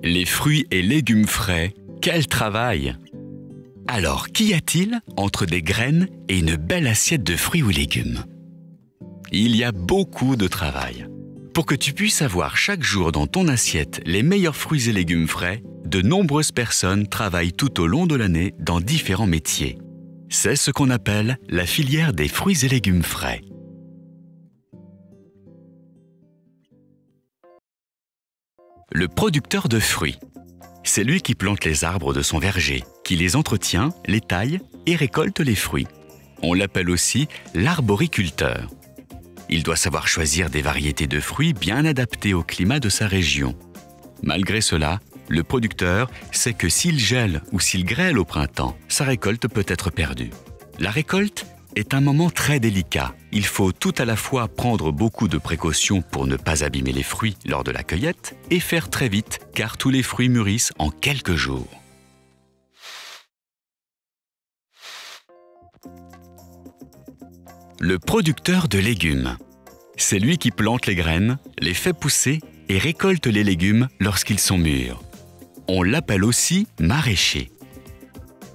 Les fruits et légumes frais, quel travail! Alors, qu'y a-t-il entre des graines et une belle assiette de fruits ou légumes? Il y a beaucoup de travail. Pour que tu puisses avoir chaque jour dans ton assiette les meilleurs fruits et légumes frais, de nombreuses personnes travaillent tout au long de l'année dans différents métiers. C'est ce qu'on appelle la filière des fruits et légumes frais. Le producteur de fruits. C'est lui qui plante les arbres de son verger, qui les entretient, les taille et récolte les fruits. On l'appelle aussi l'arboriculteur. Il doit savoir choisir des variétés de fruits bien adaptées au climat de sa région. Malgré cela, le producteur sait que s'il gèle ou s'il grêle au printemps, sa récolte peut être perdue. La récolte est un moment très délicat. Il faut tout à la fois prendre beaucoup de précautions pour ne pas abîmer les fruits lors de la cueillette et faire très vite car tous les fruits mûrissent en quelques jours. Le producteur de légumes. C'est lui qui plante les graines, les fait pousser et récolte les légumes lorsqu'ils sont mûrs. On l'appelle aussi maraîcher.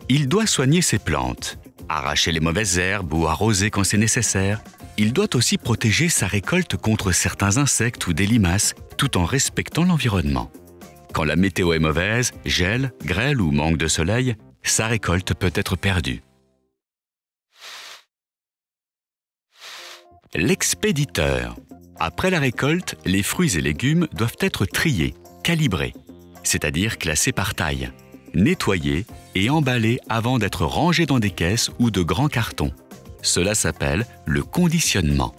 Il doit soigner ses plantes, arracher les mauvaises herbes ou arroser quand c'est nécessaire. Il doit aussi protéger sa récolte contre certains insectes ou des limaces, tout en respectant l'environnement. Quand la météo est mauvaise, gèle, grêle ou manque de soleil, sa récolte peut être perdue. L'expéditeur. Après la récolte, les fruits et légumes doivent être triés, calibrés, c'est-à-dire classés par taille, nettoyés et emballés avant d'être rangés dans des caisses ou de grands cartons. Cela s'appelle le conditionnement.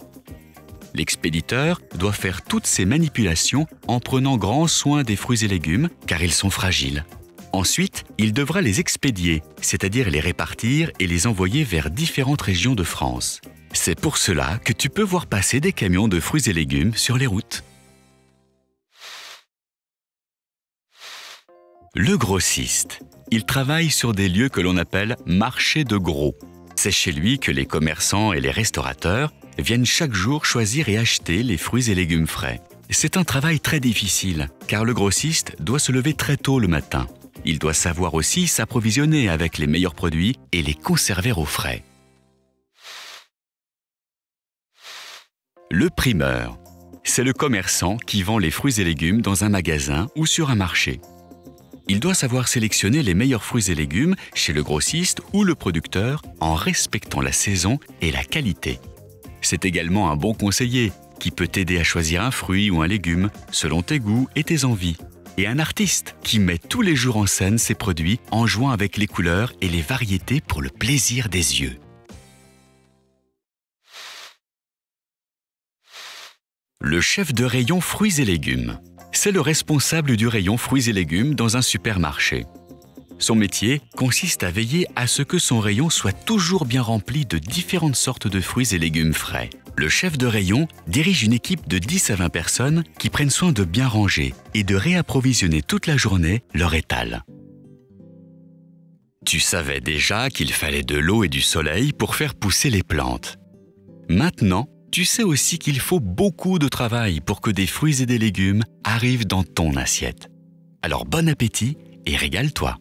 L'expéditeur doit faire toutes ces manipulations en prenant grand soin des fruits et légumes car ils sont fragiles. Ensuite, il devra les expédier, c'est-à-dire les répartir et les envoyer vers différentes régions de France. C'est pour cela que tu peux voir passer des camions de fruits et légumes sur les routes. Le grossiste. Il travaille sur des lieux que l'on appelle marchés de gros. C'est chez lui que les commerçants et les restaurateurs viennent chaque jour choisir et acheter les fruits et légumes frais. C'est un travail très difficile, car le grossiste doit se lever très tôt le matin. Il doit savoir aussi s'approvisionner avec les meilleurs produits et les conserver au frais. Le primeur. C'est le commerçant qui vend les fruits et légumes dans un magasin ou sur un marché. Il doit savoir sélectionner les meilleurs fruits et légumes chez le grossiste ou le producteur en respectant la saison et la qualité. C'est également un bon conseiller qui peut t'aider à choisir un fruit ou un légume selon tes goûts et tes envies. Et un artiste qui met tous les jours en scène ses produits en jouant avec les couleurs et les variétés pour le plaisir des yeux. Le chef de rayon fruits et légumes. C'est le responsable du rayon fruits et légumes dans un supermarché. Son métier consiste à veiller à ce que son rayon soit toujours bien rempli de différentes sortes de fruits et légumes frais. Le chef de rayon dirige une équipe de 10 à 20 personnes qui prennent soin de bien ranger et de réapprovisionner toute la journée leur étal. Tu savais déjà qu'il fallait de l'eau et du soleil pour faire pousser les plantes. Maintenant, tu sais aussi qu'il faut beaucoup de travail pour que des fruits et des légumes arrivent dans ton assiette. Alors bon appétit et régale-toi!